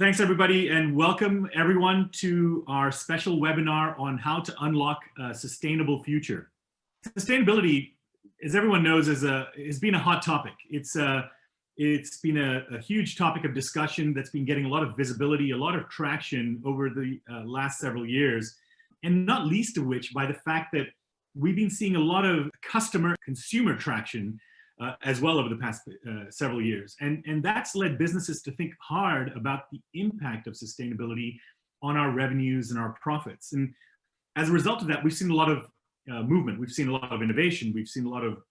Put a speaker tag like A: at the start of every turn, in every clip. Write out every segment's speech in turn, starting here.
A: Thanks everybody, and welcome everyone to our special webinar on how to unlock a sustainable future. Sustainability, as everyone knows, has been a hot topic. It's been a huge topic of discussion that's been getting a lot of visibility, a lot of traction over the last several years, and not least of which by the fact that we've been seeing a lot of consumer traction as well over the past several years. And that's led businesses to think hard about the impact of sustainability on our revenues and our profits. And as a result of that, we've seen a lot of movement. We've seen a lot of innovation. We've seen a lot of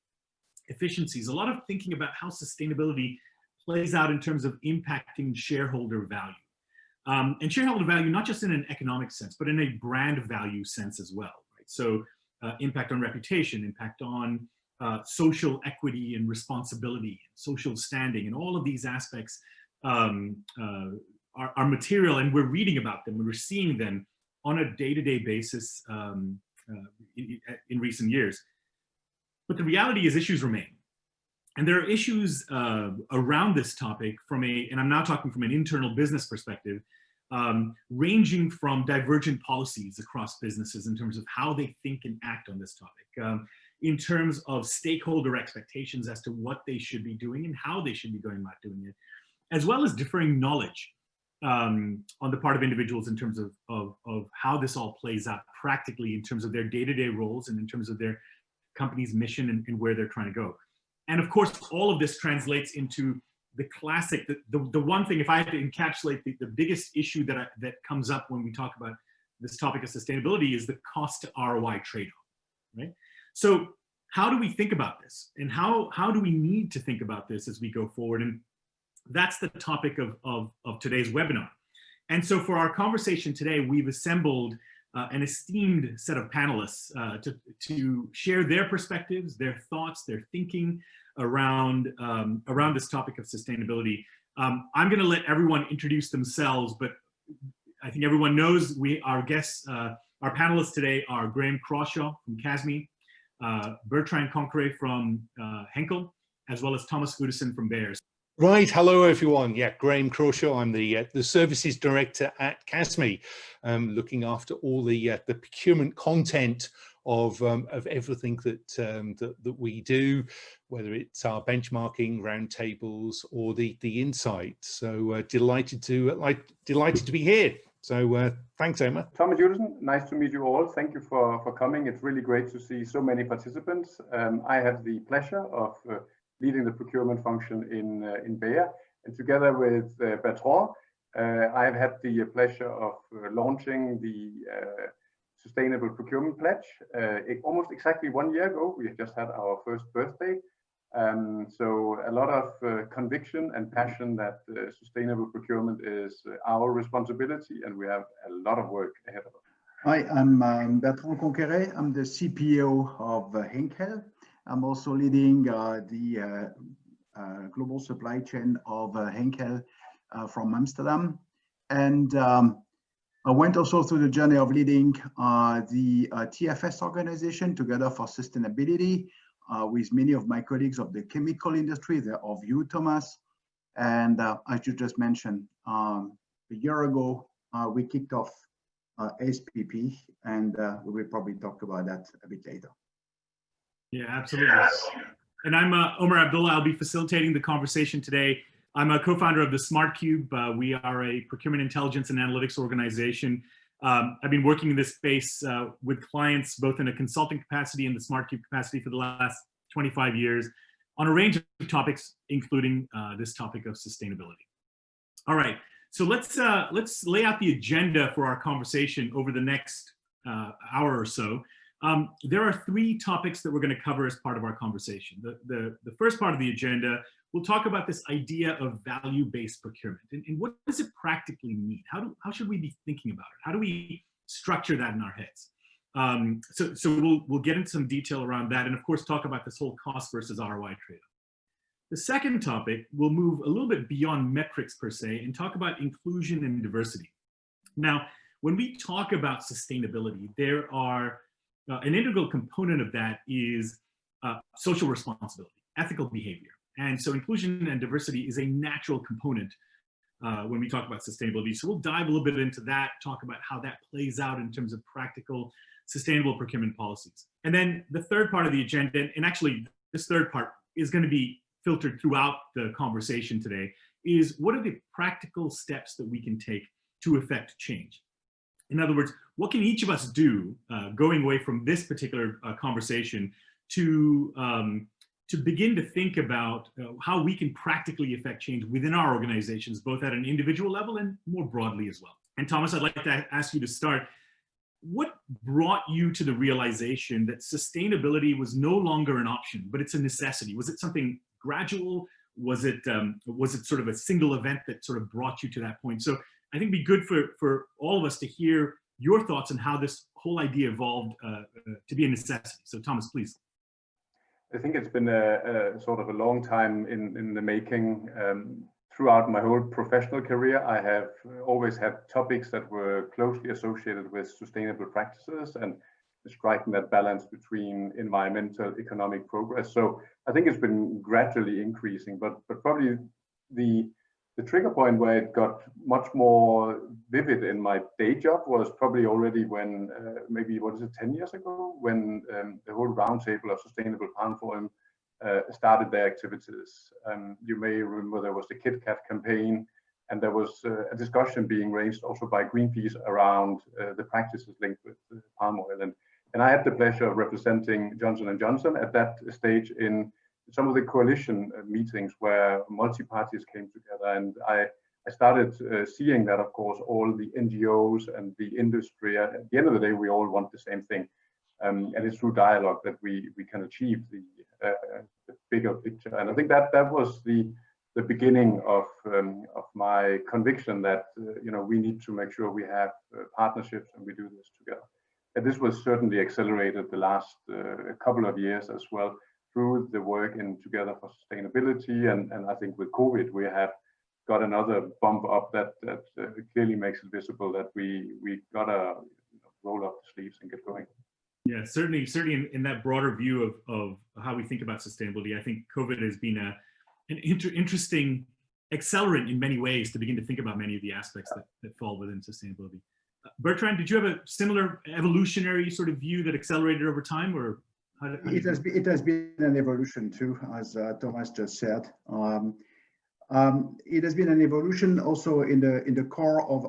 A: efficiencies, a lot of thinking about how sustainability plays out in terms of impacting shareholder value. And shareholder value, not just in an economic sense, but in a brand value sense as well, right? So impact on reputation, impact on social equity and responsibility, social standing, and all of these aspects are material, and we're reading about them and we're seeing them on a day-to-day basis in recent years. But the reality is issues remain. And there are issues around this topic and I'm now talking from an internal business perspective, ranging from divergent policies across businesses in terms of how they think and act on this topic. In terms of stakeholder expectations as to what they should be doing and how they should be going about doing it, as well as differing knowledge on the part of individuals in terms of how this all plays out practically in terms of their day-to-day roles and in terms of their company's mission and where they're trying to go. And of course, all of this translates into the classic, the one thing, if I had to encapsulate the biggest issue that comes up when we talk about this topic of sustainability, is the cost to ROI trade-off, right? So how do we think about this? And how do we need to think about this as we go forward? And that's the topic of today's webinar. And so for our conversation today, we've assembled an esteemed set of panelists to share their perspectives, their thoughts, their thinking around this topic of sustainability. I'm going to let everyone introduce themselves, but I think everyone knows our guests, our panelists today are Graham Crawshaw from CASME, Bertrand Concret from Henkel, as well as Thomas Goodison from Bayer.
B: Right, hello everyone. Yeah, Graham Crawshaw. I'm the services director at CASME, looking after all the procurement content of everything that we do, whether it's our benchmarking roundtables or the insights. So delighted to be here. So thanks, Emma.
C: Thomas Goodison, nice to meet you all. Thank you for coming. It's really great to see so many participants. I have the pleasure of leading the procurement function in Bayer, and together with Bertrand, I've had the pleasure of launching the Sustainable Procurement Pledge almost exactly 1 year ago. We just had our first birthday. So a lot of conviction and passion that sustainable procurement is our responsibility, and we have a lot of work ahead of us.
D: Hi, I'm Bertrand Concret. I'm the CPO of Henkel. I'm also leading the global supply chain of Henkel from Amsterdam. And I went also through the journey of leading the TFS organization, Together for Sustainability, with many of my colleagues of the chemical industry, of you, Thomas. And as you just mentioned, a year ago, we kicked off SPP, and we will probably talk about that a bit later.
A: Yeah, absolutely. And I'm Omar Abdullah. I'll be facilitating the conversation today. I'm a co-founder of the Smart Cube. We are a procurement intelligence and analytics organization. I've been working in this space with clients, both in a consulting capacity and the Smart Cube capacity for the last 25 years on a range of topics, including this topic of sustainability. All right, so let's lay out the agenda for our conversation over the next hour or so. There are 3 topics that we're going to cover as part of our conversation. The first part of the agenda, we'll talk about this idea of value-based procurement and what does it practically mean? How should we be thinking about it? How do we structure that in our heads? So we'll get into some detail around that, and of course talk about this whole cost versus ROI trade-off. The second topic, we'll move a little bit beyond metrics per se and talk about inclusion and diversity. Now, when we talk about sustainability, there are an integral component of that is social responsibility, ethical behavior. And so inclusion and diversity is a natural component when we talk about sustainability. So we'll dive a little bit into that, talk about how that plays out in terms of practical sustainable procurement policies. And then the third part of the agenda, and actually this third part is going to be filtered throughout the conversation today, is what are the practical steps that we can take to effect change? In other words, what can each of us do going away from this particular conversation to begin to think about how we can practically affect change within our organizations, both at an individual level and more broadly as well. And Thomas, I'd like to ask you to start. What brought you to the realization that sustainability was no longer an option, but it's a necessity? Was it something gradual? Was it sort of a single event that sort of brought you to that point? So I think it'd be good for all of us to hear your thoughts on how this whole idea evolved to be a necessity. So Thomas, please.
C: I think it's been a sort of a long time in the making. Throughout my whole professional career, I have always had topics that were closely associated with sustainable practices and striking that balance between environmental, economic progress. So I think it's been gradually increasing, but probably the trigger point where it got much more vivid in my day job was probably already when maybe, 10 years ago, when the whole roundtable of Sustainable Palm Forum started their activities. You may remember there was the Kit Kat campaign, and there was a discussion being raised also by Greenpeace around the practices linked with palm oil. And I had the pleasure of representing Johnson & Johnson at that stage in some of the coalition meetings where multi-parties came together. And I started seeing that, of course, all the NGOs and the industry, at the end of the day, we all want the same thing. And it's through dialogue that we can achieve the bigger picture. And I think that was the beginning of my conviction that we need to make sure we have partnerships and we do this together. And this was certainly accelerated the last couple of years as well through the work in Together for Sustainability. And I think with COVID, we have got another bump up that clearly makes it visible that we gotta roll up the sleeves and get going.
A: Yeah, certainly in that broader view of how we think about sustainability, I think COVID has been an interesting accelerant in many ways to begin to think about many of the aspects that fall within sustainability. Bertrand, did you have a similar evolutionary sort of view that accelerated over time, or how
D: it has been an evolution too, as Thomas just said. It has been an evolution also in the core of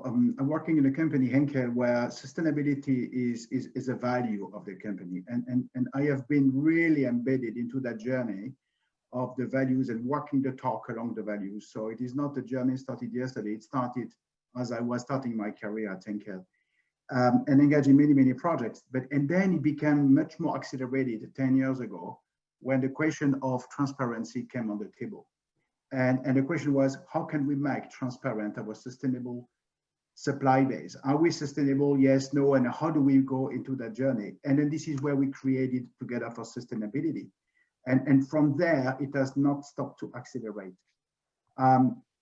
D: working in a company, Henkel, where sustainability is a value of the company, and I have been really embedded into that journey of the values and walking the talk along the values. So it is not a journey started yesterday. It started as I was starting my career at Henkel, and engaged in many projects. And then it became much more accelerated 10 years ago when the question of transparency came on the table. And the question was, how can we make transparent our sustainable supply base? Are we sustainable? Yes, no, and how do we go into that journey? And then this is where we created Together for Sustainability. And from there, it has not stopped to accelerate.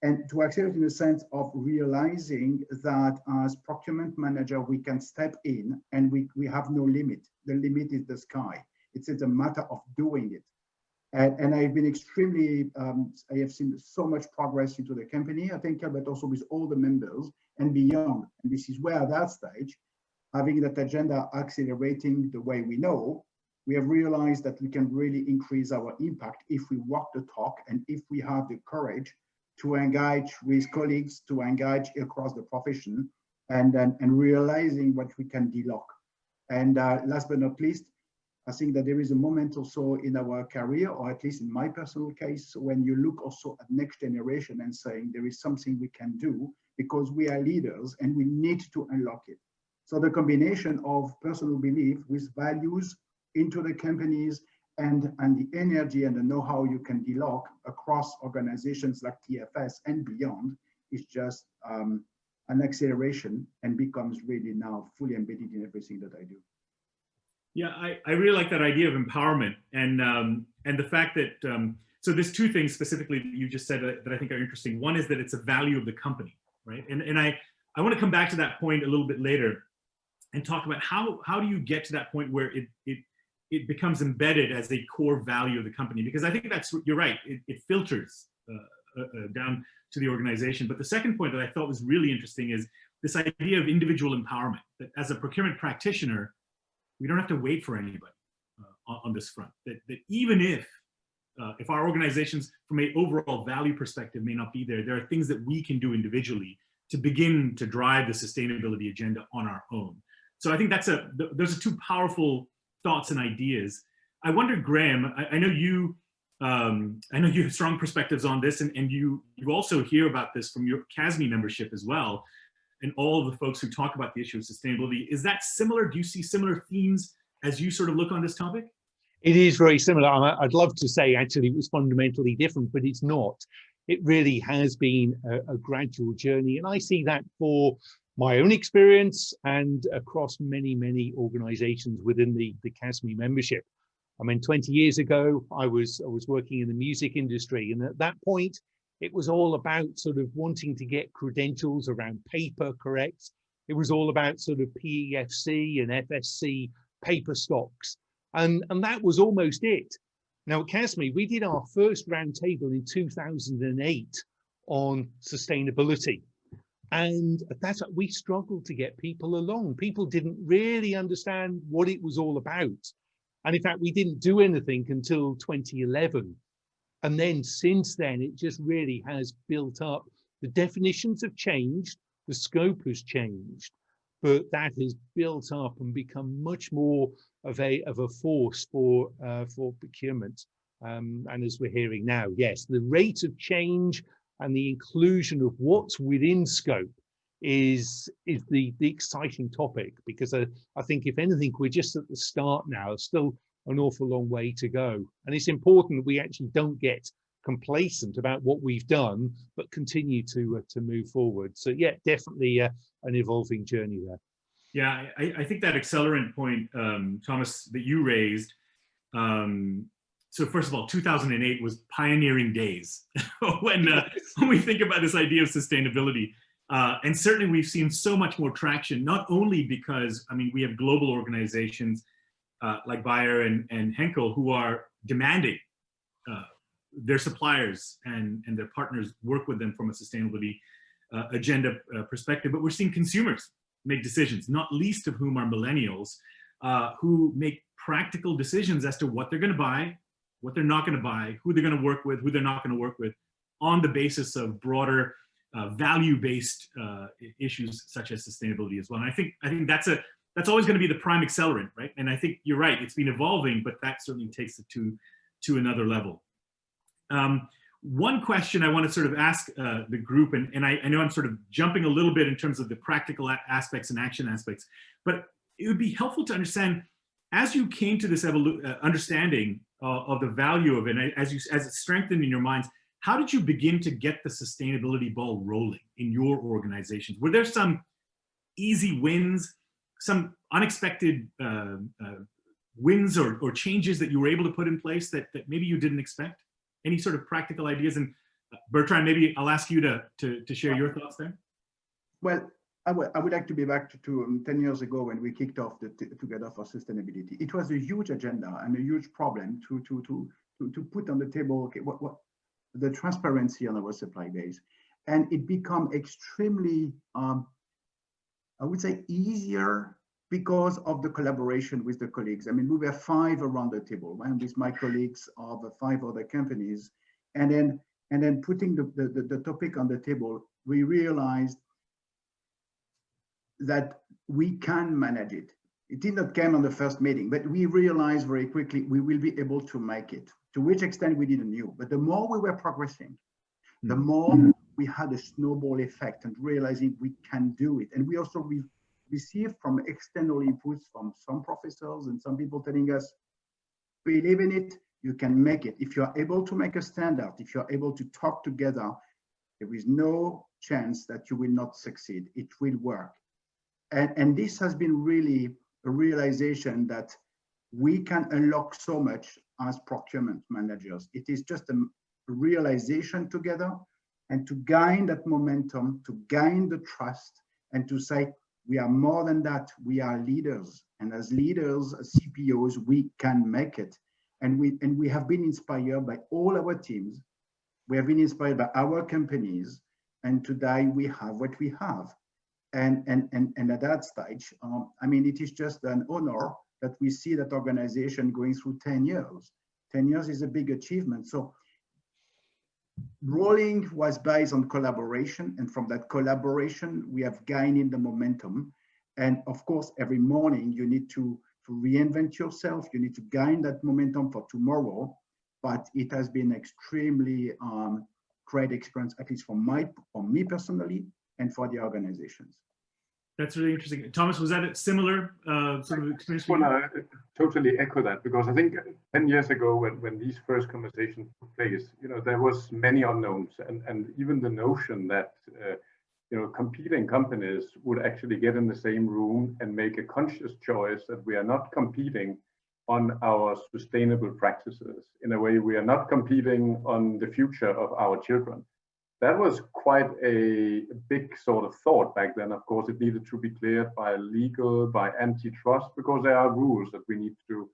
D: And to accelerate in the sense of realizing that as procurement manager, we can step in and we have no limit. The limit is the sky. It's a matter of doing it. And I've been extremely, I have seen so much progress into the company, I think, but also with all the members and beyond. And this is where at that stage, having that agenda accelerating the way we know, we have realized that we can really increase our impact if we walk the talk and if we have the courage to engage with colleagues, to engage across the profession, and realizing what we can delock. And last but not least, I think that there is a moment also in our career, or at least in my personal case, when you look also at next generation and saying there is something we can do because we are leaders and we need to unlock it. So the combination of personal belief with values into the companies and the energy and the know-how you can delock across organizations like TFS and beyond is just an acceleration and becomes really now fully embedded in everything that I do.
A: Yeah, I really like that idea of empowerment and the fact that, so there's two things specifically that you just said that I think are interesting. One is that it's a value of the company, right? And I want to come back to that point a little bit later and talk about how do you get to that point where it becomes embedded as a core value of the company? Because I think that's, you're right, it filters down to the organization. But the second point that I thought was really interesting is this idea of individual empowerment, that as a procurement practitioner, we don't have to wait for anybody on this front. That even if our organizations, from an overall value perspective, may not be there, there are things that we can do individually to begin to drive the sustainability agenda on our own. So I think those are two powerful thoughts and ideas. I wonder, Graham, I know you have strong perspectives on this, and you also hear about this from your CASME membership as well, and all of the folks who talk about the issue of sustainability. Is that similar? Do you see similar themes as you sort of look on this topic?
B: It is very similar. I'd love to say actually it was fundamentally different, but it's not. It really has been a gradual journey. And I see that for my own experience and across many, many organizations within the CASME membership. I mean, 20 years ago, I was working in the music industry. And at that point, it was all about sort of wanting to get credentials around paper correct. It was all about sort of PEFC and FSC paper stocks. And that was almost it. Now at CASME, we did our first roundtable in 2008 on sustainability. And that's we struggled to get people along. People didn't really understand what it was all about. And in fact, we didn't do anything until 2011. And then since then, it just really has built up. The definitions have changed, the scope has changed, but that has built up and become much more of a force for procurement. And as we're hearing now, yes, the rate of change and the inclusion of what's within scope is the exciting topic, because I think if anything, we're just at the start now, still an awful long way to go. And it's important that we actually don't get complacent about what we've done, but continue to move forward. So yeah, definitely an evolving journey there.
A: Yeah, I think that accelerant point, Thomas, that you raised, so first of all, 2008 was pioneering days when we think about this idea of sustainability. And certainly we've seen so much more traction, not only because, I mean, we have global organizations like Bayer and Henkel who are demanding their suppliers and their partners work with them from a sustainability agenda perspective, but we're seeing consumers make decisions, not least of whom are millennials, who make practical decisions as to what they're going to buy, what they're not going to buy, who they're going to work with, who they're not going to work with, on the basis of broader value-based issues such as sustainability as well. And I think that's always going to be the prime accelerant, right? And I think you're right; it's been evolving, but that certainly takes it to another level. One question I want to sort of ask the group, and I know I'm sort of jumping a little bit in terms of the practical aspects and action aspects, but it would be helpful to understand, as you came to this understanding of the value of it, and as it strengthened in your minds, how did you begin to get the sustainability ball rolling in your organizations? Were there some easy wins, some unexpected wins or changes that you were able to put in place that maybe you didn't expect? Any sort of practical ideas? And Bertrand, maybe I'll ask you to share your thoughts there.
D: Well, I would like to be back to 10 years ago when we kicked off the Together for Sustainability. It was a huge agenda and a huge problem to put on the table, okay, what the transparency on our supply base. And it became extremely, I would say, easier because of the collaboration with the colleagues. I mean, we were 5 around the table, one with my colleagues of 5 other companies. And then putting the topic on the table, we realized that we can manage it. It did not come on the first meeting, but we realized very quickly we will be able to make it. To which extent we didn't know. But the more we were progressing, the more we had a snowball effect and realizing we can do it. And we also received from external inputs from some professors and some people telling us, believe in it, you can make it. If you are able to make a standard, if you are able to talk together, there is no chance that you will not succeed. It will work. And this has been really a realization that we can unlock so much as procurement managers. It is just a realization together, and to gain that momentum, to gain the trust, and to say, we are more than that, we are leaders. And as leaders, as CPOs, we can make it. And we have been inspired by all our teams, We have been inspired by our companies, and today we have what we have. And at that stage, I mean, it is just an honor that we see that organization going through 10 years. 10 years is a big achievement. So rolling was based on collaboration, and from that collaboration, we have gained the momentum. And of course, every morning you need to reinvent yourself. You need to gain that momentum for tomorrow. But it has been extremely great experience, at least for me personally, and for the organizations.
A: That's really interesting. Thomas, was that a similar sort of experience for you?
C: Well, I totally echo that, because I think 10 years ago, when these first conversations took place, there was many unknowns, and even the notion that competing companies would actually get in the same room and make a conscious choice that we are not competing on our sustainable practices. In a way, we are not competing on the future of our children. That was quite a big sort of thought back then. Of course, it needed to be cleared by legal, by antitrust, because there are rules that we need to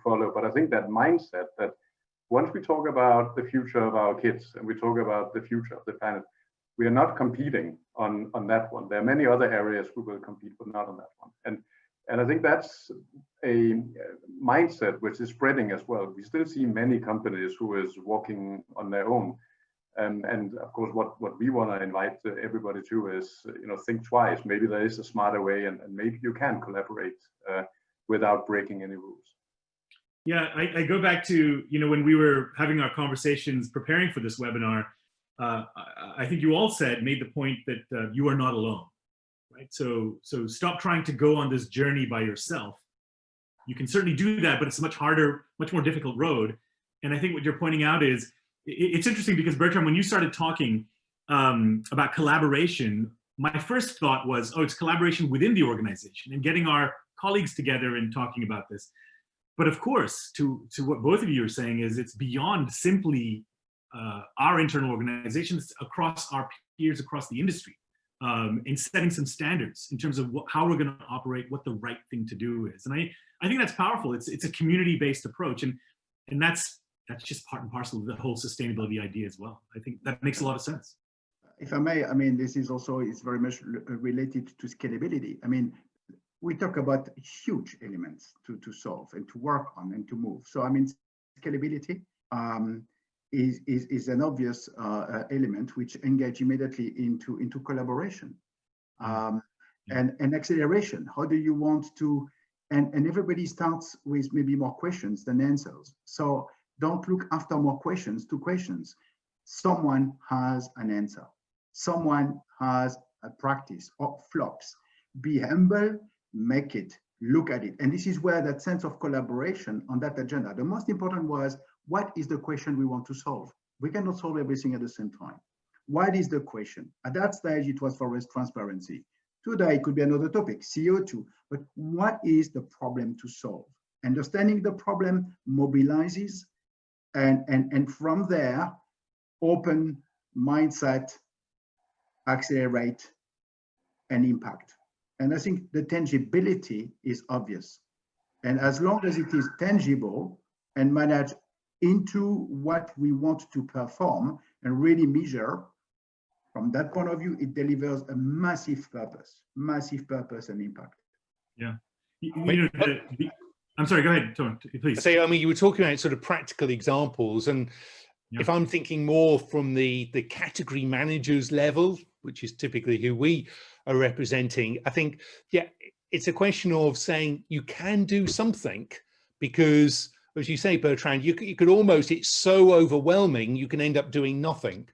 C: follow. But I think that mindset that once we talk about the future of our kids and we talk about the future of the planet, we are not competing on that one. There are many other areas we will compete, but not on that one. And I think that's a mindset which is spreading as well. We still see many companies who is walking on their own. And of course, what we want to invite everybody to is, think twice. Maybe there is a smarter way, and maybe you can collaborate without breaking any rules.
A: Yeah, I go back to, when we were having our conversations preparing for this webinar, I think you all made the point that you are not alone, right? So stop trying to go on this journey by yourself. You can certainly do that, but it's a much harder, much more difficult road. And I think what you're pointing out is, it's interesting because Bertrand, when you started talking about collaboration, my first thought was, oh, it's collaboration within the organization and getting our colleagues together and talking about this. But of course, to what both of you are saying is it's beyond simply our internal organizations, across our peers, across the industry, and setting some standards in terms of how we're going to operate, what the right thing to do is. And I think that's powerful. It's a community-based approach, and that's just part and parcel of the whole sustainability idea as well. I think that makes a lot of sense.
D: If I may, I mean, this is also, it's very much related to scalability. I mean, we talk about huge elements to solve and to work on and to move. So, I mean, scalability is an obvious element which engage immediately into collaboration and acceleration. How do you want to, and everybody starts with maybe more questions than answers. So don't look after more questions to questions. Someone has an answer. Someone has a practice or flops. Be humble, make it, look at it. And this is where that sense of collaboration on that agenda, the most important was, what is the question we want to solve? We cannot solve everything at the same time. What is the question? At that stage, it was for us transparency. Today, it could be another topic, CO2, but what is the problem to solve? Understanding the problem mobilizes, and from there, open mindset, accelerate, and impact. And I think the tangibility is obvious. And as long as it is tangible and managed into what we want to perform and really measure, from that point of view, it delivers a massive purpose and impact.
A: Yeah. I'm sorry, go ahead, Tom, please.
B: I mean, you were talking about sort of practical examples, and if I'm thinking more from the category managers level, which is typically who we are representing, I think, yeah, it's a question of saying you can do something, because as you say, Bertrand, you could almost, it's so overwhelming, you can end up doing nothing.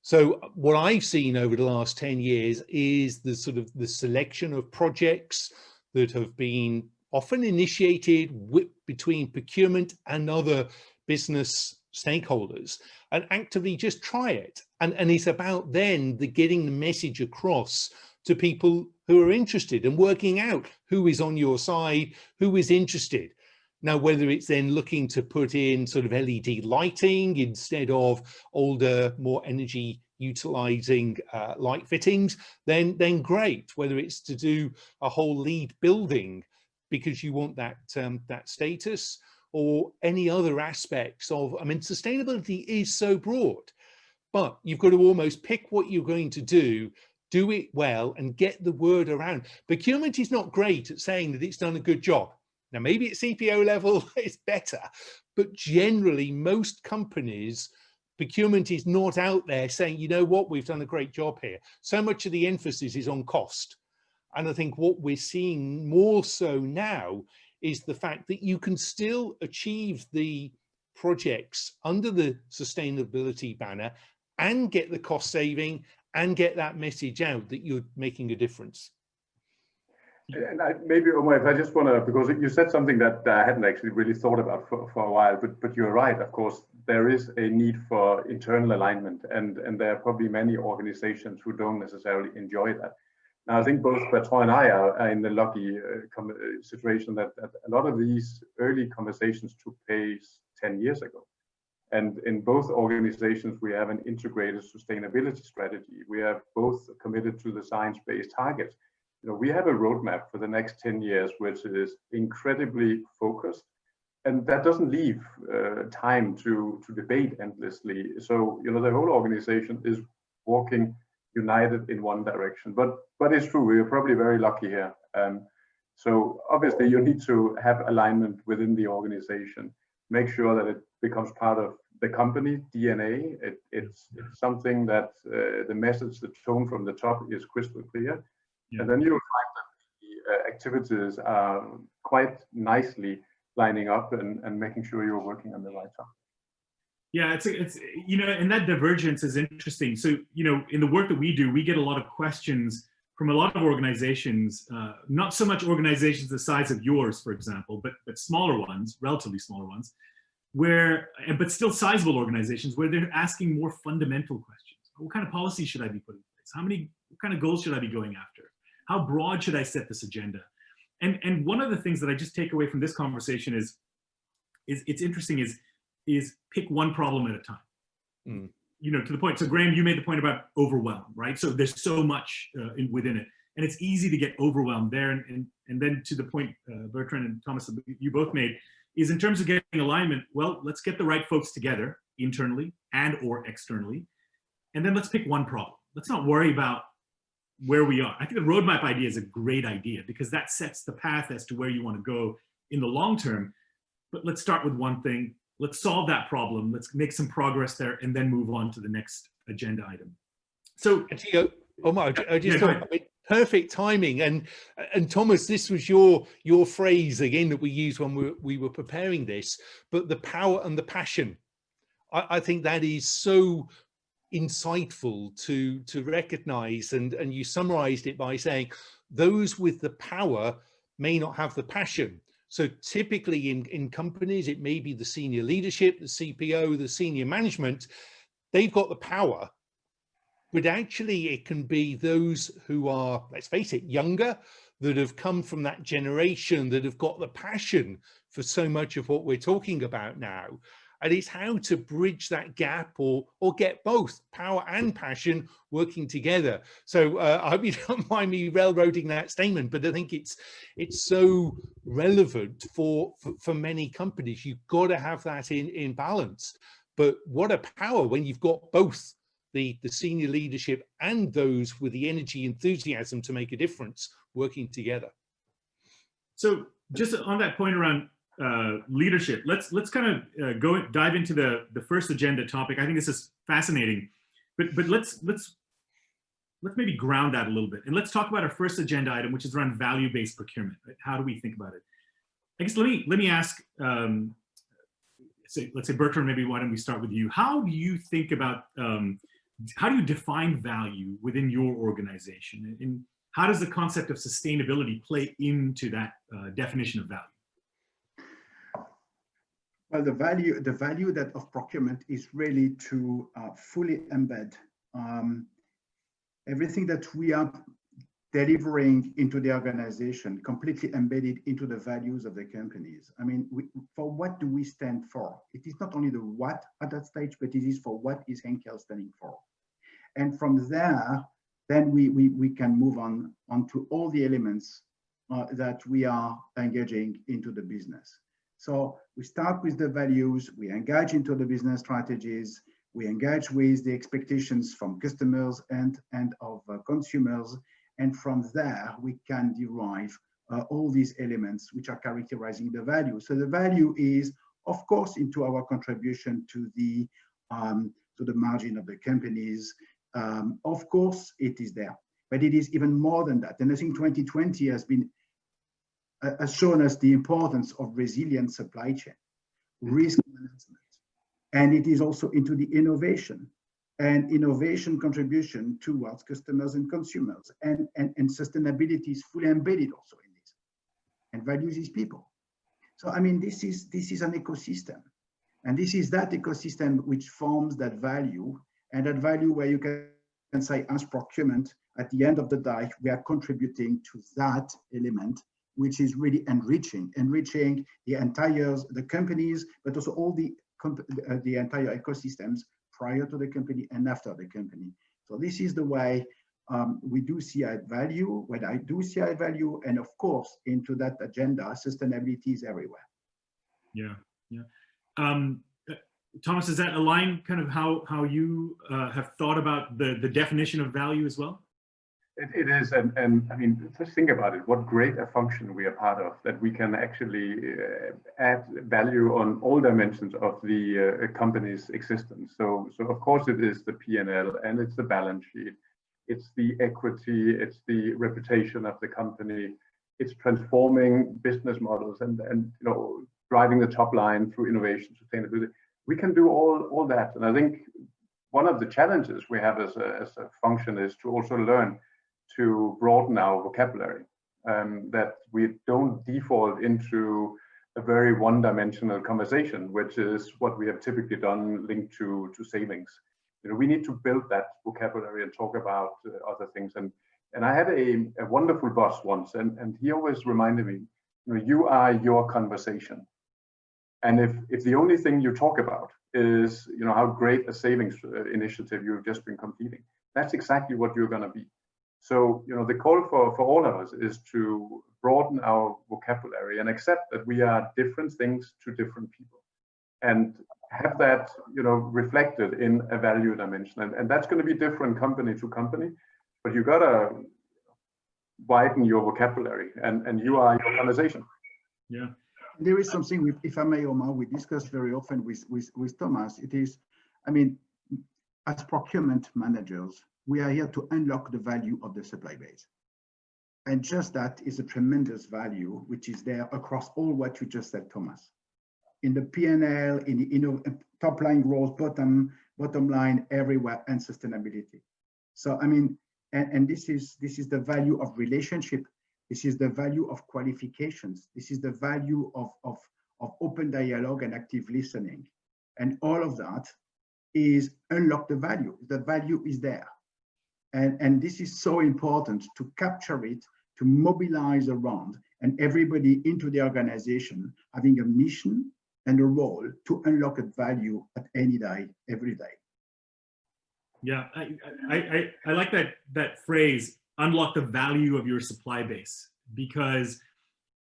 B: So what I've seen over the last 10 years is the sort of the selection of projects that have been often initiated between procurement and other business stakeholders, and actively just try it. And it's about then getting the message across to people who are interested and working out who is on your side, who is interested. Now, whether it's then looking to put in sort of LED lighting instead of older, more energy utilizing light fittings, then great. Whether it's to do a whole LEED building because you want that that status, or any other aspects of, I mean, sustainability is so broad. but you've got to almost pick what you're going to do it well, and get the word around. Procurement is not great at saying that it's done a good job. Now, maybe at CPO level, it's better, but generally most companies, procurement is not out there saying, you know what, we've done a great job here. So much of the emphasis is on cost. And I think what we're seeing more so now is the fact that you can still achieve the projects under the sustainability banner and get the cost saving and get that message out that you're making a difference.
C: And maybe, Omar, if I just want to, because you said something that I hadn't actually really thought about for a while, but you're right. Of course, there is a need for internal alignment, and there are probably many organizations who don't necessarily enjoy that. Now, I think both Bertrand and I are in the lucky situation that a lot of these early conversations took place 10 years ago. And in both organizations, we have an integrated sustainability strategy. We are both committed to the science-based targets. You know, we have a roadmap for the next 10 years, which is incredibly focused, and that doesn't leave time to debate endlessly. So, you know, the whole organization is walking united in one direction. But it's true, we are probably very lucky here. So obviously, you need to have alignment within the organization. Make sure that it becomes part of the company DNA. It's something that the message, the tone from the top is crystal clear. Yeah. And then you'll find that the activities are quite nicely lining up and making sure you're working on the right topic.
A: Yeah, it's you know, and that divergence is interesting. So, you know, in the work that we do, we get a lot of questions from a lot of organizations, not so much organizations the size of yours, for example, but smaller ones, relatively smaller ones, but still sizable organizations where they're asking more fundamental questions. What kind of policy should I be putting in place? What kind of goals should I be going after? How broad should I set this agenda? And one of the things that I just take away from this conversation is it's interesting is pick one problem at a time. Mm. You know, to the point. So Graham, you made the point about overwhelm, right? So there's so much within it, and it's easy to get overwhelmed there. And then to the point Bertrand and Thomas, you both made, is in terms of getting alignment. Well, let's get the right folks together internally and or externally, and then let's pick one problem. Let's not worry about where we are. I think the roadmap idea is a great idea because that sets the path as to where you want to go in the long term. But let's start with one thing. Let's solve that problem. Let's make some progress there and then move on to the next agenda item. So,
B: Omar, I just thought, perfect timing. And Thomas, this was your phrase again that we used when we were preparing this, but the power and the passion. I think that is so insightful to recognize, and you summarized it by saying those with the power may not have the passion. So typically in companies, it may be the senior leadership, the CPO, the senior management, they've got the power, but actually it can be those who are, let's face it, younger, that have come from that generation, that have got the passion for so much of what we're talking about now. And it's how to bridge that gap or get both power and passion working together. So I hope you don't mind me railroading that statement, but I think it's so relevant for many companies. You've got to have that in balance. But what a power when you've got both the senior leadership and those with the energy, enthusiasm to make a difference working together.
A: So just on that point around leadership, let's kind of dive into the first agenda topic. I think this is fascinating, but let's maybe ground that a little bit, and let's talk about our first agenda item, which is around value-based procurement. Right? How do we think about it? I guess let me ask. Let's say Bertrand, maybe why don't we start with you? How do you think about how do you define value within your organization, and how does the concept of sustainability play into that definition of value?
D: Well, the value that of procurement is really to fully embed everything that we are delivering into the organization, completely embedded into the values of the companies. I mean, for what do we stand for? It is not only the what at that stage, but it is for what is Henkel standing for. And from there, then we can move on to all the elements that we are engaging into the business. So we start with the values, we engage into the business strategies, We engage with the expectations from customers and of consumers. And from there, we can derive all these elements which are characterizing the value. So the value is, of course, into our contribution to the margin of the companies. Of course, it is there, but it is even more than that. And I think 2020 has shown us the importance of resilient supply chain, risk management, and it is also into the innovation and innovation contribution towards customers and consumers, and sustainability is fully embedded also in this, and values is people. So I mean, this is an ecosystem, and this is that ecosystem which forms that value, and that value where you can say, as procurement, at the end of the day, we are contributing to that element, which is really enriching the companies, but also all the entire ecosystems prior to the company and after the company. So this is the way we do see add value, when I do see add value, and of course, into that agenda, sustainability is everywhere.
A: Yeah, yeah. Thomas, does that align kind of how you have thought about the definition of value as well?
C: It is, and I mean, just think about it. What great a function we are part of, that we can actually add value on all dimensions of the company's existence. So of course it is the P&L, and it's the balance sheet, it's the equity, it's the reputation of the company, it's transforming business models, and you know, driving the top line through innovation, sustainability. We can do all that, and I think one of the challenges we have as a function is to also learn to broaden our vocabulary, that we don't default into a very one-dimensional conversation, which is what we have typically done linked to savings. You know, we need to build that vocabulary and talk about other things. And I had a wonderful boss once, and he always reminded me, you know, you are your conversation. And if the only thing you talk about is, you know, how great a savings initiative you've just been completing, that's exactly what you're going to be. So, you know, the call for all of us is to broaden our vocabulary and accept that we are different things to different people, and have that, you know, reflected in a value dimension. And that's going to be different company to company, but you got to widen your vocabulary, and you are your conversation.
D: Yeah. There is something, if I may, Omar, we discuss very often with Thomas. It is, I mean, as procurement managers, we are here to unlock the value of the supply base. And just that is a tremendous value, which is there across all what you just said, Thomas. In the P&L, in the top line growth, bottom line, everywhere, and sustainability. So, I mean, and this is the value of relationship. This is the value of qualifications. This is the value of open dialogue and active listening. And all of that is unlock the value. The value is there. And this is so important to capture it, to mobilize around, and everybody into the organization having a mission and a role to unlock a value at any day, every day.
A: Yeah, I like that phrase, unlock the value of your supply base, because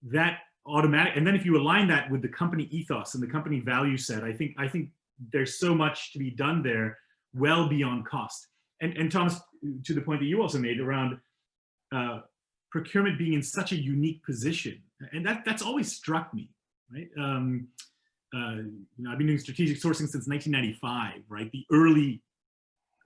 A: that automatic, and then if you align that with the company ethos and the company value set, I think there's so much to be done there, well beyond cost. And Thomas, to the point that you also made around procurement being in such a unique position, and that's always struck me, right? You know, I've been doing strategic sourcing since 1995, right? The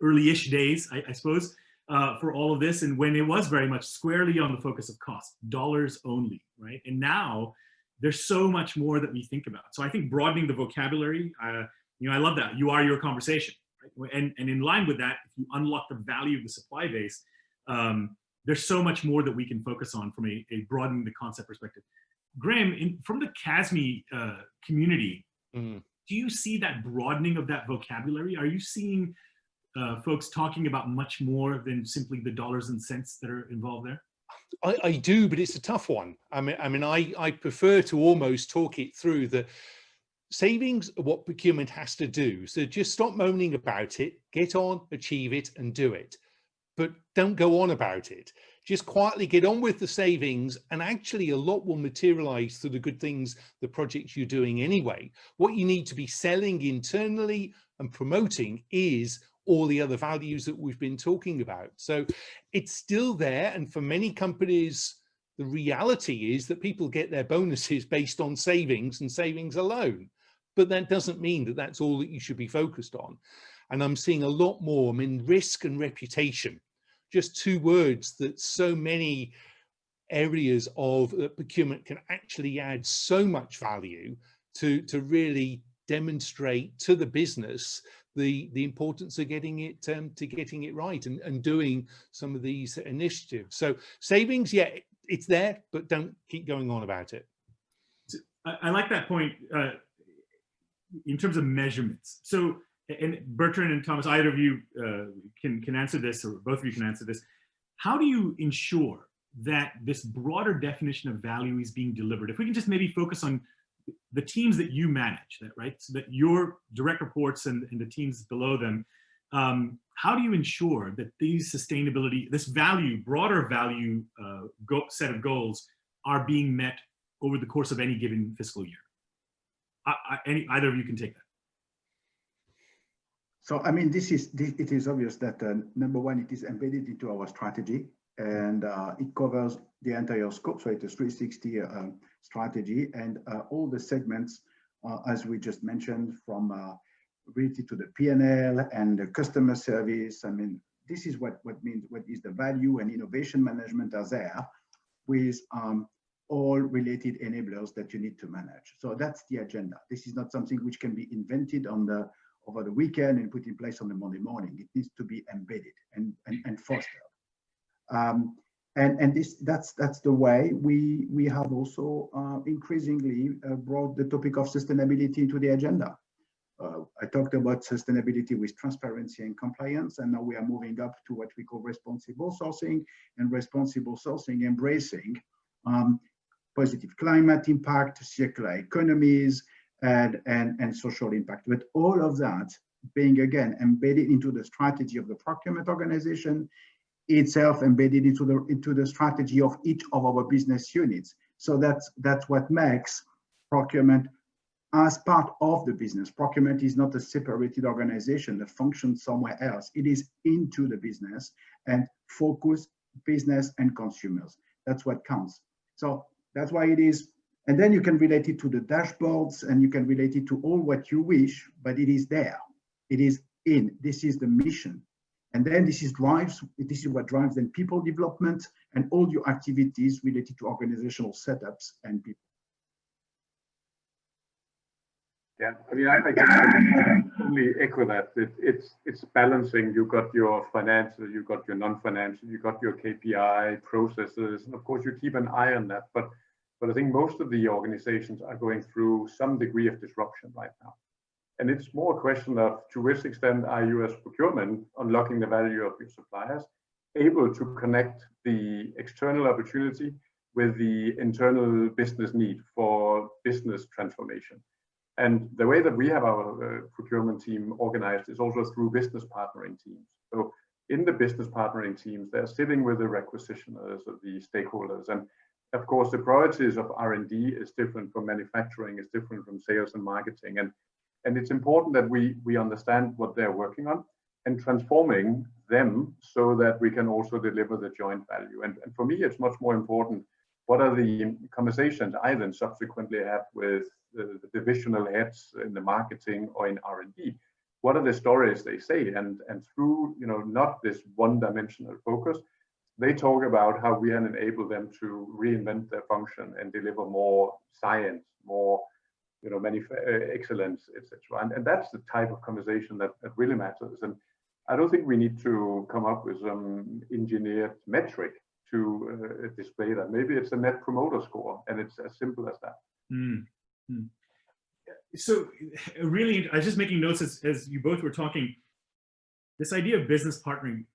A: early-ish days, I suppose, for all of this, and when it was very much squarely on the focus of cost, dollars only, right? And now there's so much more that we think about. So I think broadening the vocabulary, you know, I love that. You are your conversation. And in line with that, if you unlock the value of the supply base, there's so much more that we can focus on from a broadening the concept perspective. Graham, from the CASME community, do you see that broadening of that vocabulary? Are you seeing folks talking about much more than simply the dollars and cents that are involved there?
B: I do, but it's a tough one. I mean, I prefer to almost talk it through. The savings are what procurement has to do. So just stop moaning about it, get on, achieve it, and do it. But don't go on about it. just quietly get on with the savings, and actually a lot will materialize through the good things, the projects you're doing anyway. What you need to be selling internally and promoting is all the other values that we've been talking about. So it's still there. And for many companies, the reality is that people get their bonuses based on savings and savings alone. But that doesn't mean that that's all that you should be focused on. And I'm seeing a lot more, I mean, risk and reputation, just two words that so many areas of procurement can actually add so much value to really demonstrate to the business the importance of getting it right and doing some of these initiatives. So savings, yeah, it's there, but don't keep going on about it.
A: I like that point in terms of measurements. So, and Bertrand and Thomas, either of you can answer this, or both of you can answer this. How do you ensure that this broader definition of value is being delivered? If we can just maybe focus on the teams that you manage, right? So that your direct reports and the teams below them, how do you ensure that these sustainability, this value, broader value set of goals are being met over the course of any given fiscal year? Either of you can take that.
D: So, I mean, it is obvious that number one, it is embedded into our strategy, and it covers the entire scope. So it's a 360 strategy, and all the segments, as we just mentioned, from related to the P&L and the customer service. I mean, this is what is the value and innovation management are there with all related enablers that you need to manage. So that's the agenda. This is not something which can be invented over the weekend and put in place on the Monday morning. It needs to be embedded and fostered. And that's the way we have also increasingly brought the topic of sustainability into the agenda. I talked about sustainability with transparency and compliance, and now we are moving up to what we call responsible sourcing, and responsible sourcing embracing positive climate impact, circular economies, and social impact. But all of that being, again, embedded into the strategy of the procurement organization itself, embedded into the strategy of each of our business units. So that's what makes procurement as part of the business. Procurement is not a separated organization that functions somewhere else. It is into the business and focus business and consumers. That's what counts. So that's why it is. And then you can relate it to the dashboards, and you can relate it to all what you wish, but it is there. It is in. This is the mission. And then this is what drives then people development and all your activities related to organizational setups and people.
C: Yeah, I mean, I can only echo that. It's balancing. You got your financial, you got your non-financial, you got your KPI processes, and of course you keep an eye on that. But I think most of the organizations are going through some degree of disruption right now. And it's more a question of to which extent are you as procurement unlocking the value of your suppliers, able to connect the external opportunity with the internal business need for business transformation. And the way that we have our procurement team organized is also through business partnering teams. So in the business partnering teams, they're sitting with the requisitioners of the stakeholders. And of course, the priorities of R&D is different from manufacturing, is different from sales and marketing. And it's important that we understand what they're working on and transforming them so that we can also deliver the joint value. And for me, it's much more important, what are the conversations I then subsequently have with the divisional heads in the marketing or in R&D? What are the stories they say? And through, not this one-dimensional focus, they talk about how we can enable them to reinvent their function and deliver more science, more excellence, etc. And that's the type of conversation that really matters. And I don't think we need to come up with some engineered metric to display that. Maybe it's a net promoter score, and it's as simple as that.
A: Mm-hmm. So really, I was just making notes as you both were talking, this idea of business partnering,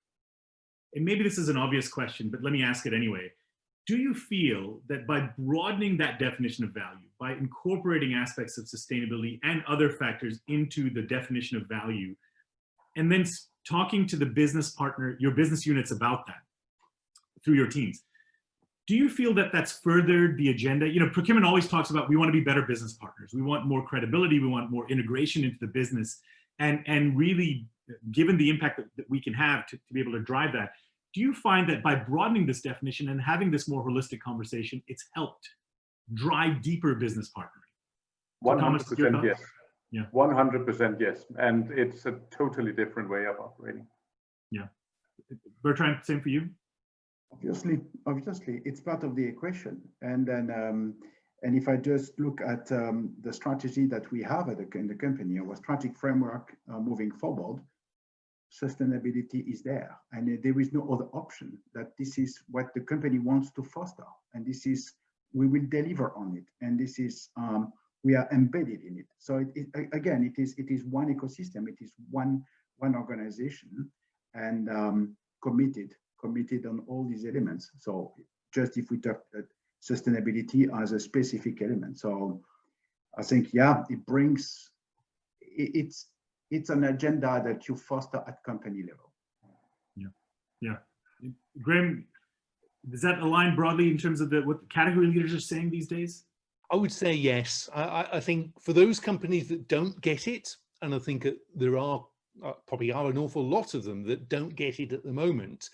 A: and maybe this is an obvious question, but let me ask it anyway. Do you feel that by broadening that definition of value, by incorporating aspects of sustainability and other factors into the definition of value, and then talking to the business partner, your business units about that, through your teams. Do you feel that that's furthered the agenda? You know, procurement always talks about we want to be better business partners. We want more credibility. We want more integration into the business. And really, given the impact that we can have to be able to drive that, do you find that by broadening this definition and having this more holistic conversation, it's helped drive deeper business partnering?
C: 100% yes.
A: Yeah.
C: 100% yes. And it's a totally different way of operating.
A: Yeah. Bertrand, same for you?
D: Obviously, it's part of the equation. And then, and if I just look at the strategy that we have in the company, our strategic framework moving forward, sustainability is there, and there is no other option. That this is what the company wants to foster, and this is we will deliver on it, and this is we are embedded in it. So again, it is one ecosystem, it is one organization, and committed on all these elements. So just if we talk sustainability as a specific element, so I think, yeah, it brings it's an agenda that you foster at company level.
A: Yeah. Graham, does that align broadly in terms of what the category leaders are saying these days?
B: I would say yes. I think for those companies that don't get it, and I think there are probably an awful lot of them that don't get it at the moment,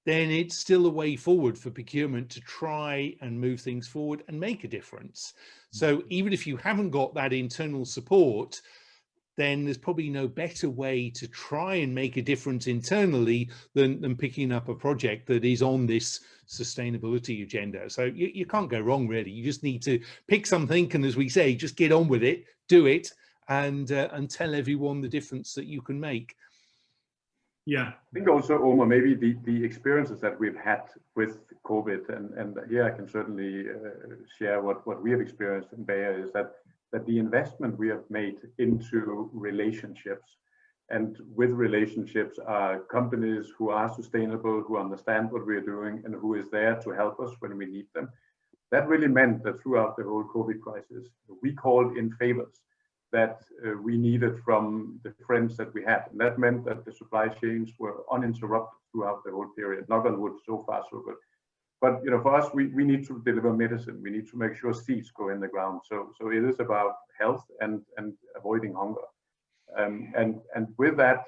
B: then it's still a way forward for procurement to try and move things forward and make a difference. So even if you haven't got that internal support, then there's probably no better way to try and make a difference internally than picking up a project that is on this sustainability agenda. So you can't go wrong, really. You just need to pick something, and as we say, just get on with it, do it, and tell everyone the difference that you can make.
A: Yeah.
C: I think also, Omar, maybe the experiences that we've had with COVID, and here I can certainly share what we have experienced in Bayer, is that the investment we have made into relationships, and with relationships are companies who are sustainable, who understand what we're doing, and who is there to help us when we need them. That really meant that throughout the whole COVID crisis, we called in favors that we needed from the friends that we had. And that meant that the supply chains were uninterrupted throughout the whole period. Knock on wood, so far so good. But for us, we need to deliver medicine. We need to make sure seeds go in the ground. So it is about health and avoiding hunger. And with that,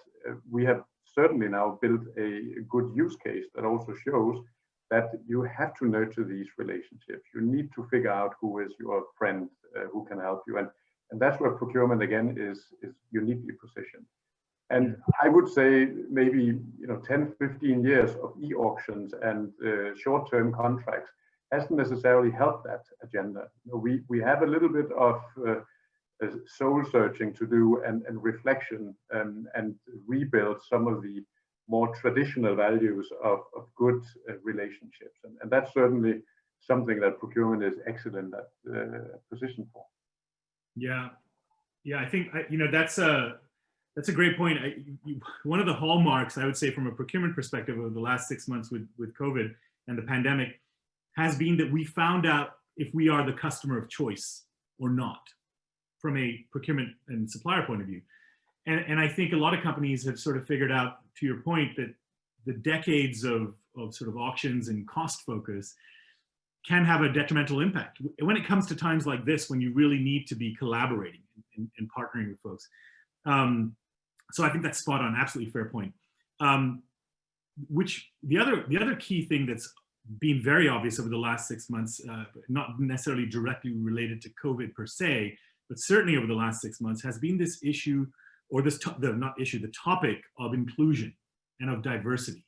C: we have certainly now built a good use case that also shows that you have to nurture these relationships. You need to figure out who is your friend, who can help you. And that's where procurement, again, is uniquely positioned. And I would say maybe 10, 15 years of e-auctions and short-term contracts hasn't necessarily helped that agenda. We have a little bit of soul searching to do and reflection and rebuild some of the more traditional values of good relationships. And that's certainly something that procurement is excellent at position for.
A: Yeah, I think that's a great point. One of the hallmarks, I would say, from a procurement perspective over the last 6 months with COVID and the pandemic has been that we found out if we are the customer of choice or not from a procurement and supplier point of view. And I think a lot of companies have sort of figured out, to your point, that the decades of sort of auctions and cost focus can have a detrimental impact when it comes to times like this, when you really need to be collaborating and partnering with folks. So I think that's spot on, absolutely fair point. Which the other key thing that's been very obvious over the last 6 months, not necessarily directly related to COVID per se, but certainly over the last 6 months, has been this issue, or the topic of inclusion and of diversity.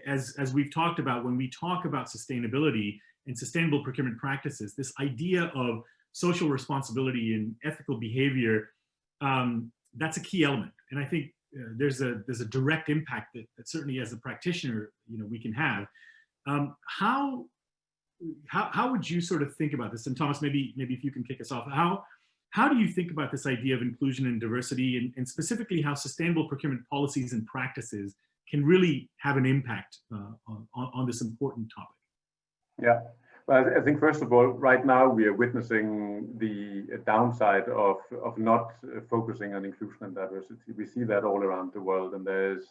A: As we've talked about, when we talk about sustainability and sustainable procurement practices, this idea of social responsibility and ethical behavior, that's a key element. And I think there's a direct impact that certainly as a practitioner, we can have. How would you sort of think about this? And Thomas, maybe if you can kick us off. How do you think about this idea of inclusion and diversity, and specifically how sustainable procurement policies and practices can really have an impact on this important topic?
C: Yeah, Well, I think first of all, right now we are witnessing the downside of not focusing on inclusion and diversity. We see that all around the world, and there's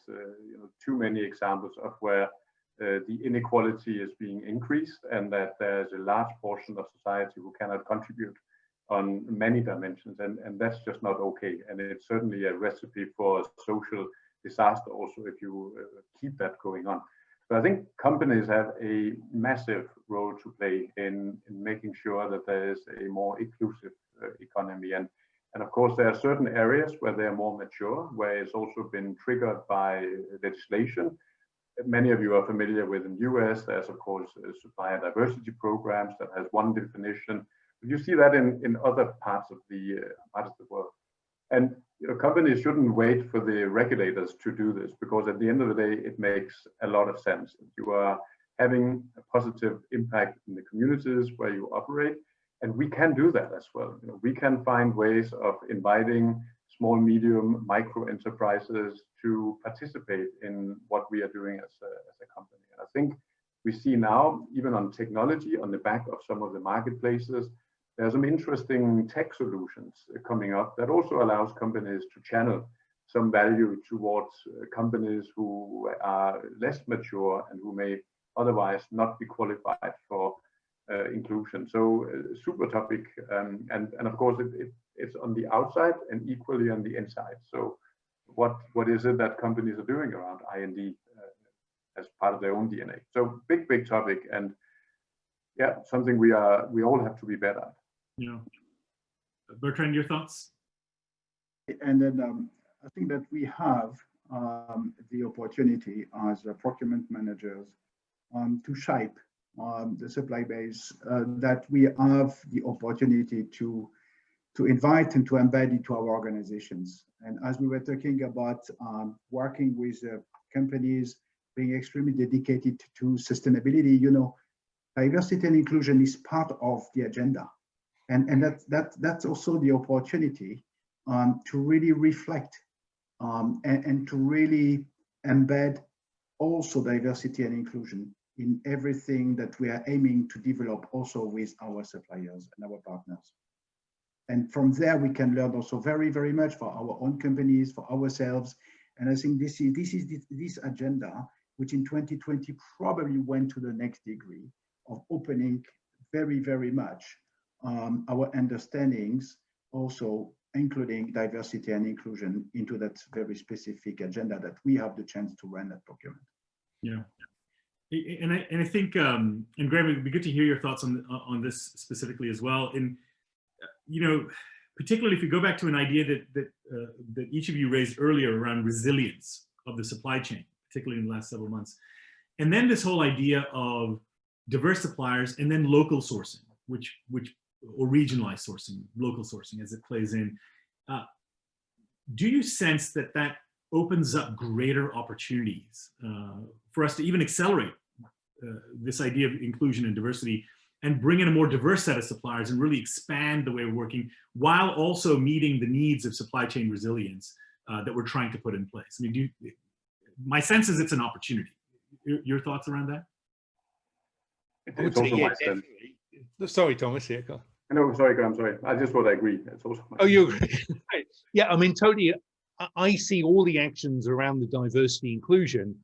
C: too many examples of where the inequality is being increased, and that there's a large portion of society who cannot contribute on many dimensions, and that's just not okay. And it's certainly a recipe for social disaster also if you keep that going on. So I think companies have a massive role to play in making sure that there is a more inclusive economy. And of course, there are certain areas where they're more mature, where it's also been triggered by legislation. Many of you are familiar with in the US, there's of course supplier diversity programs that has one definition. But you see that in other parts of the world. And companies shouldn't wait for the regulators to do this, because at the end of the day, it makes a lot of sense. You are having a positive impact in the communities where you operate, and we can do that as well. We can find ways of inviting small, medium, micro enterprises to participate in what we are doing as a company. And I think we see now, even on technology, on the back of some of the marketplaces, there's some interesting tech solutions coming up that also allows companies to channel some value towards companies who are less mature and who may otherwise not be qualified for inclusion. So super topic, and of course it's on the outside and equally on the inside. So what is it that companies are doing around I&D as part of their own DNA? So big topic, and yeah, something we all have to be better at.
A: Yeah. Bertrand, your thoughts?
D: And then I think that we have the opportunity as procurement managers to shape the supply base that we have the opportunity to invite and to embed into our organizations. And as we were talking about working with companies being extremely dedicated to sustainability, diversity and inclusion is part of the agenda. And that's also the opportunity to really reflect and to really embed also diversity and inclusion in everything that we are aiming to develop also with our suppliers and our partners. And from there, we can learn also very, very much for our own companies, for ourselves. And I think this is this agenda, which in 2020 probably went to the next degree of opening very, very much our understandings, also including diversity and inclusion into that very specific agenda that we have the chance to run at Procurement.
A: Yeah. And I think, and Graham, it'd be good to hear your thoughts on this specifically as well. And particularly if you go back to an idea that each of you raised earlier around resilience of the supply chain, particularly in the last several months, and then this whole idea of diverse suppliers and then local sourcing, or regionalized sourcing, local sourcing as it plays in. Do you sense that opens up greater opportunities for us to even accelerate this idea of inclusion and diversity and bring in a more diverse set of suppliers and really expand the way we're working while also meeting the needs of supply chain resilience that we're trying to put in place? I mean, my sense is it's an opportunity. Your thoughts around that?
C: It's also my sense.
B: Sorry, Thomas. Yeah, go on.
C: No, sorry, Graham, sorry. I just would agree. It's also my
B: Oh, you agree? Yeah, I mean, totally. I see all the actions around the diversity inclusion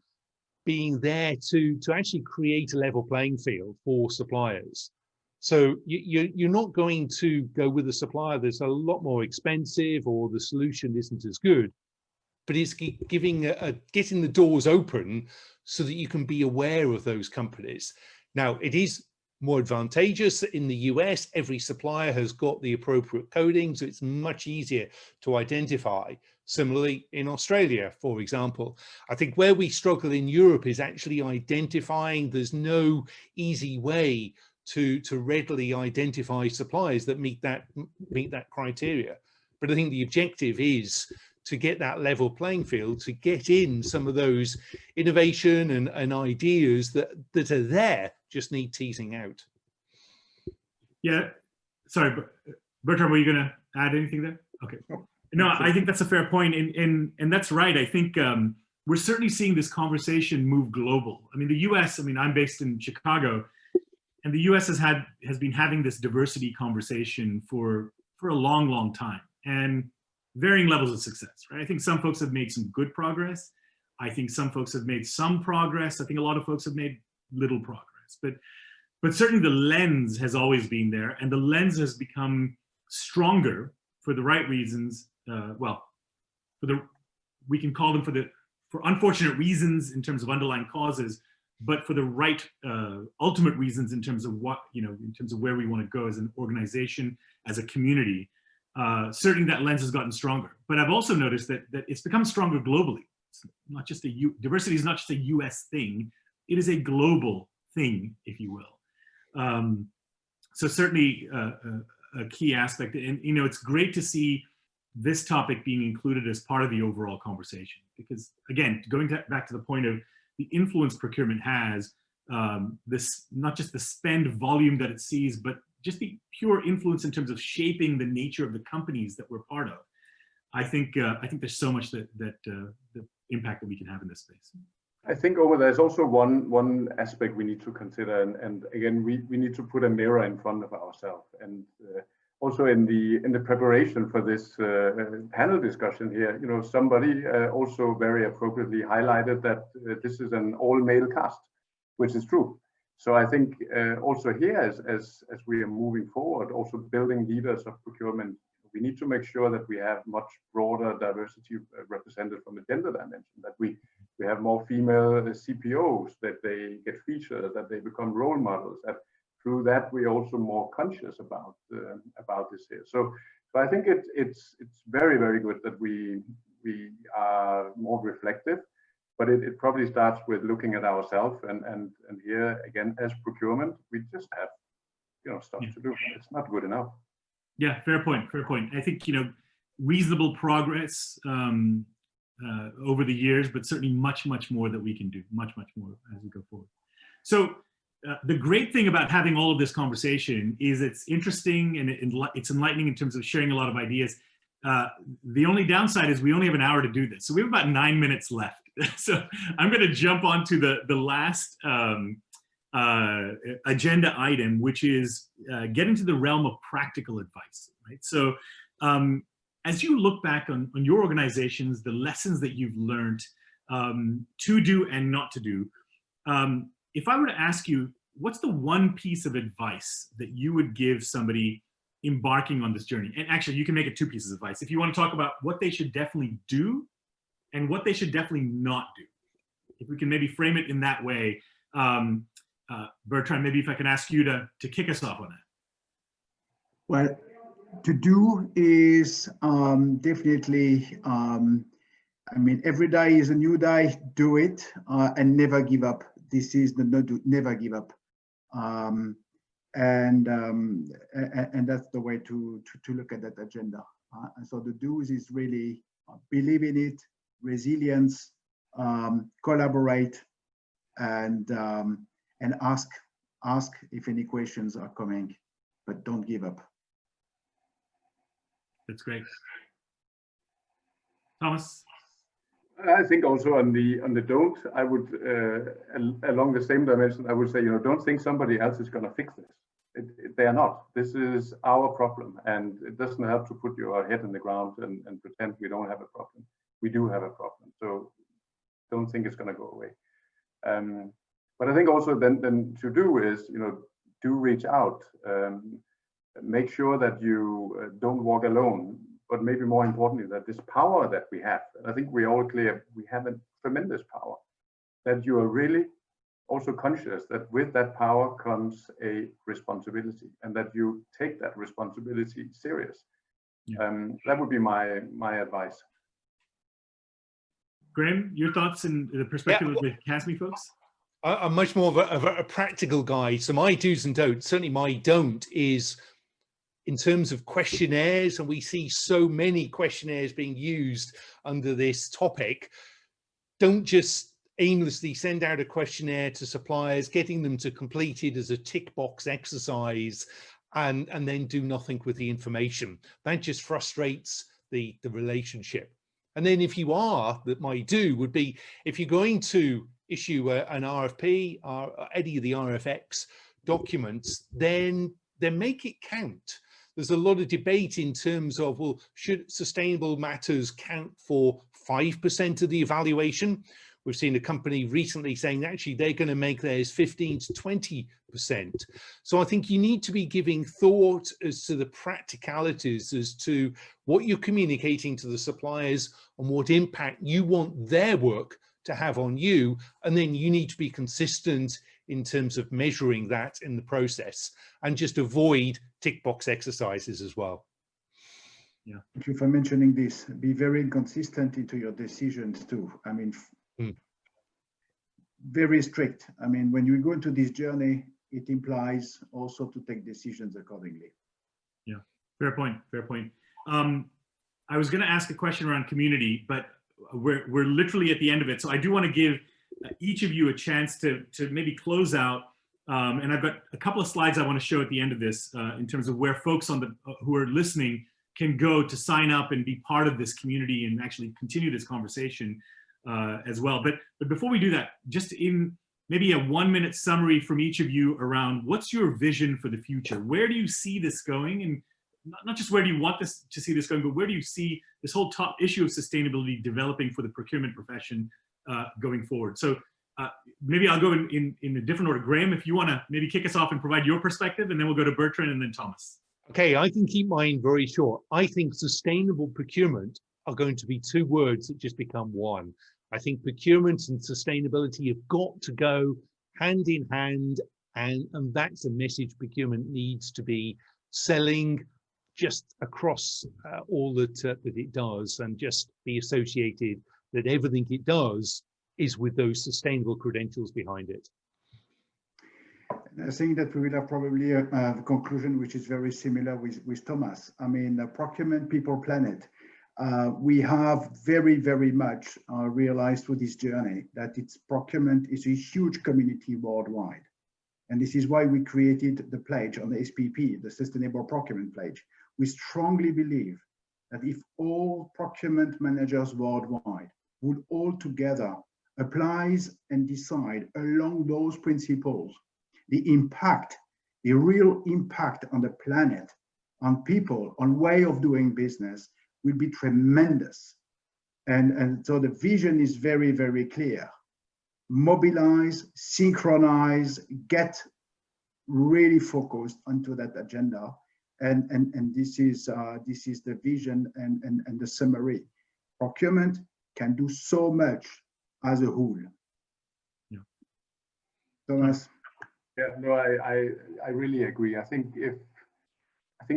B: being there to actually create a level playing field for suppliers. So you're not going to go with a supplier that's a lot more expensive or the solution isn't as good, but it's getting the doors open so that you can be aware of those companies. Now, it is more advantageous in the US. Every supplier has got the appropriate coding, so it's much easier to identify. Similarly, in Australia, for example, I think where we struggle in Europe is actually identifying. There's no easy way to readily identify suppliers that meet that criteria. But I think the objective is to get that level playing field, to get in some of those innovation and ideas that are there, just need teasing out.
A: Yeah, sorry, Bertrand, were you going to add anything there? Okay. No, I think that's a fair point, and that's right. I think we're certainly seeing this conversation move global. I mean, the US, I'm based in Chicago, And the US has been having this diversity conversation for a long, long time, and varying levels of success, right? I think some folks have made some good progress. I think some folks have made some progress. I think a lot of folks have made little progress, but certainly the lens has always been there, and the lens has become stronger for the right reasons. Well, we can call them for unfortunate reasons in terms of underlying causes, but for the right ultimate reasons in terms of in terms of where we want to go as an organization, as a community. Certainly that lens has gotten stronger, but I've also noticed that it's become stronger globally. It's not just diversity is not just a US thing, it is a global thing, if you will. So certainly a key aspect, and it's great to see this topic being included as part of the overall conversation, because again, going back to the point of the influence procurement has, this not just the spend volume that it sees, but just the pure influence in terms of shaping the nature of the companies that we're part of. I think there's so much the impact that we can have in this space.
C: I think there's also one aspect we need to consider, and again, we need to put a mirror in front of ourselves. And also in the preparation for this panel discussion here, somebody also very appropriately highlighted that this is an all-male cast, which is true. So I think also here, as we are moving forward, also building leaders of procurement, we need to make sure that we have much broader diversity represented from the gender dimension, that we have more female CPOs, that they get featured, that they become role models, that through that we're also more conscious about this here. So I think it's very, very good that we are more reflective, but it probably starts with looking at ourselves, and here again, as procurement, we just have stuff to do. It's not good enough.
A: Yeah, fair point. I think reasonable progress over the years, but certainly much more that we can do, much more as we go forward. So the great thing about having all of this conversation is it's interesting and it's enlightening in terms of sharing a lot of ideas. The only downside is we only have an hour to do this, so we have about 9 minutes left. So I'm going to jump onto the last agenda item, which is get into the realm of practical advice, right? So as you look back on your organizations, the lessons that you've learned to do and not to do, if I were to ask you, what's the one piece of advice that you would give somebody embarking on this journey? And actually, you can make it 2 pieces of advice. If you want to talk about what they should definitely do and what they should definitely not do, if we can maybe frame it in that way. Bertrand, maybe if I can ask you to kick us off on that.
D: Well, to do is definitely, every day is a new day. Do it and never give up. This is the never give up, and that's the way to look at that agenda. And so the do's is really believe in it, resilience, collaborate, and ask if any questions are coming, but don't give up.
A: That's great. Thomas?
C: I think also on the don't, I would along the same dimension, I would say, don't think somebody else is going to fix this. They are not. This is our problem, and it doesn't help to put your head in the ground and pretend we don't have a problem. We do have a problem, so don't think it's going to go away. But I think also then to do is, do reach out, make sure that you don't walk alone, but maybe more importantly, that this power that we have, and I think we're all clear, we have a tremendous power, that you are really also conscious that with that power comes a responsibility, and that you take that responsibility serious. Yeah. That would be my advice.
A: Graham, your thoughts and the perspective of the CASME folks?
B: I'm much more of a practical guy. So my do's and don'ts, certainly my don't is in terms of questionnaires, and we see so many questionnaires being used under this topic. Don't just aimlessly send out a questionnaire to suppliers, getting them to complete it as a tick box exercise and then do nothing with the information. That just frustrates the relationship. And then if you are, that my do would be, if you're going to issue an RFP or any of the RFX, documents, then make it count. There's a lot of debate in terms of, well, should sustainable matters count for 5% of the evaluation? We've seen a company recently saying actually they're going to make theirs 15 to 20%. So I think you need to be giving thought as to the practicalities as to what you're communicating to the suppliers and what impact you want their work to have on you. And then you need to be consistent in terms of measuring that in the process, and just avoid tick box exercises as well.
D: Yeah. Thank you for mentioning this. Be very consistent into your decisions too. I mean, very strict. I mean, when you go into this journey, it implies also to take decisions accordingly.
A: Yeah, fair point, fair point. I was going to ask a question around community, but we're literally at the end of it. So I do want to give each of you a chance to maybe close out. And I've got a couple of slides I want to show at the end of this in terms of where folks on the who are listening can go to sign up and be part of this community and actually continue this conversation as well. But before we do that, just in maybe a 1-minute summary from each of you around what's your vision for the future? Where do you see this going? And not just where do you want this to see this going, but where do you see this whole top issue of sustainability developing for the procurement profession going forward? So maybe I'll go in a different order. Graham, if you want to maybe kick us off and provide your perspective, and then we'll go to Bertrand and then Thomas.
B: Okay, I can keep mine very short. I think sustainable procurement are going to be two words that just become one. I think procurement and sustainability have got to go hand in hand, and that's a message procurement needs to be selling just across all that it does, and just be associated that everything it does is with those sustainable credentials behind it.
D: I think that we will have probably a conclusion which is very similar with Thomas. I mean, procurement, people, planet. We have very, very much realized through this journey that procurement is a huge community worldwide. And this is why we created the pledge on the SPP, the Sustainable Procurement Pledge. We strongly believe that if all procurement managers worldwide would all together apply and decide along those principles, the impact, the real impact on the planet, on people, on way of doing business will be tremendous. And so the vision is very, very clear. Mobilize, synchronize, get really focused onto that agenda. And this is the vision and the summary. Procurement can do so much as a whole.
A: Yeah.
D: Thomas.
C: Yeah, no, I really agree. I think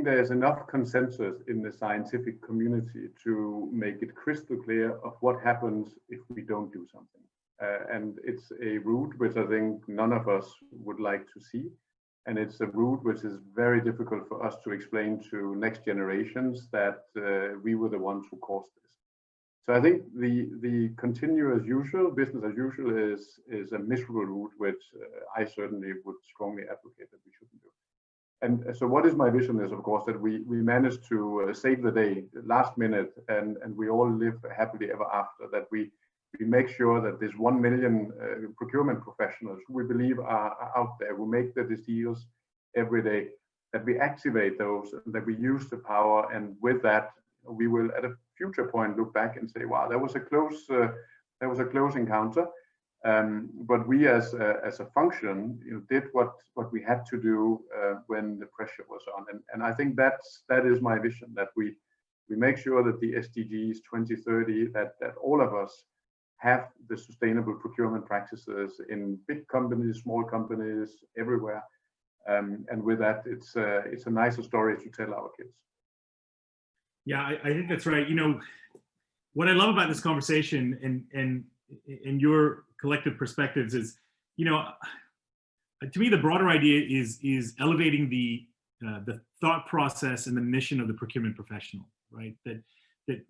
C: there is enough consensus in the scientific community to make it crystal clear of what happens if we don't do something. And it's a route which I think none of us would like to see. And it's a route which is very difficult for us to explain to next generations that we were the ones who caused this. So I think the continue as usual, business as usual is a miserable route, which I certainly would strongly advocate that we shouldn't do. And so what is my vision is, of course, that we managed to save the day last minute, and we all live happily ever after, that we make sure that this 1 million procurement professionals who we believe are out there, who make the deals every day, that we activate those, and that we use the power, and with that, we will at a future point look back and say, wow, that was a close encounter. But we as a function, did what we had to do when the pressure was on. And I think that is my vision, that we make sure that the SDGs 2030, that all of us have the sustainable procurement practices in big companies, small companies, everywhere. And with that, it's a nicer story to tell our kids.
A: Yeah, I think that's right. What I love about this conversation and your collective perspectives is, to me, the broader idea is elevating the thought process and the mission of the procurement professional, right? That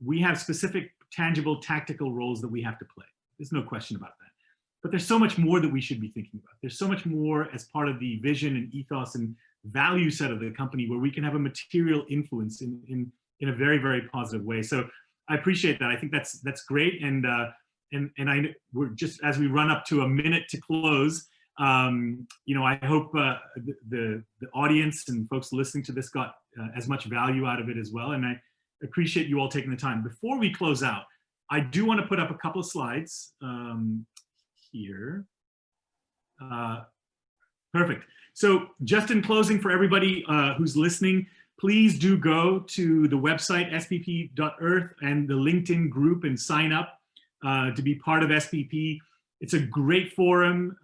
A: we have specific, tangible, tactical roles that we have to play. There's no question about that. But there's so much more that we should be thinking about. There's so much more as part of the vision and ethos and value set of the company where we can have a material influence in a very, very positive way. So I appreciate that. I think that's great. And we're just, as we run up to a minute to close, You know, I hope the audience and folks listening to this got as much value out of it as well. And I appreciate you all taking the time. Before we close out, I do want to put up a couple of slides here. Perfect. So just in closing, for everybody who's listening, please do go to the website spp.earth and the LinkedIn group and sign up to be part of SPP. It's a great forum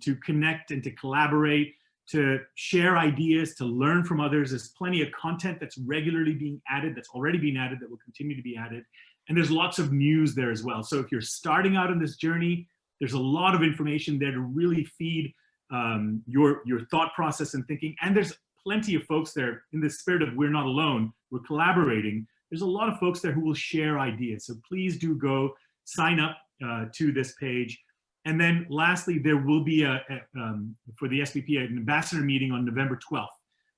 A: to connect and to collaborate, to share ideas, to learn from others. There's plenty of content that's regularly being added, that's already been added, that will continue to be added. And there's lots of news there as well. So if you're starting out on this journey, there's a lot of information there to really feed your thought process and thinking. And there's plenty of folks there in the spirit of we're not alone, we're collaborating. There's a lot of folks there who will share ideas. So please do go sign up to this page. And then lastly, there will be for the SPP, an ambassador meeting on November 12th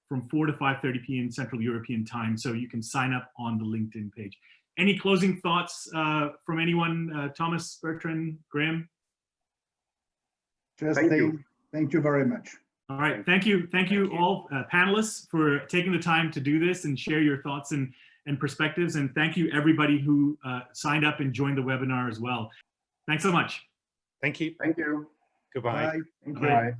A: from 4 to 5:30 p.m. Central European time. So you can sign up on the LinkedIn page. Any closing thoughts from anyone? Thomas, Bertrand, Graham?
D: Just thank you very much.
A: All right, thank you all panelists for taking the time to do this and share your thoughts and perspectives. And thank you everybody who signed up and joined the webinar as well. Thanks so much.
B: Thank you.
C: Thank you.
B: Goodbye.
D: Bye. Thank you.
C: Bye.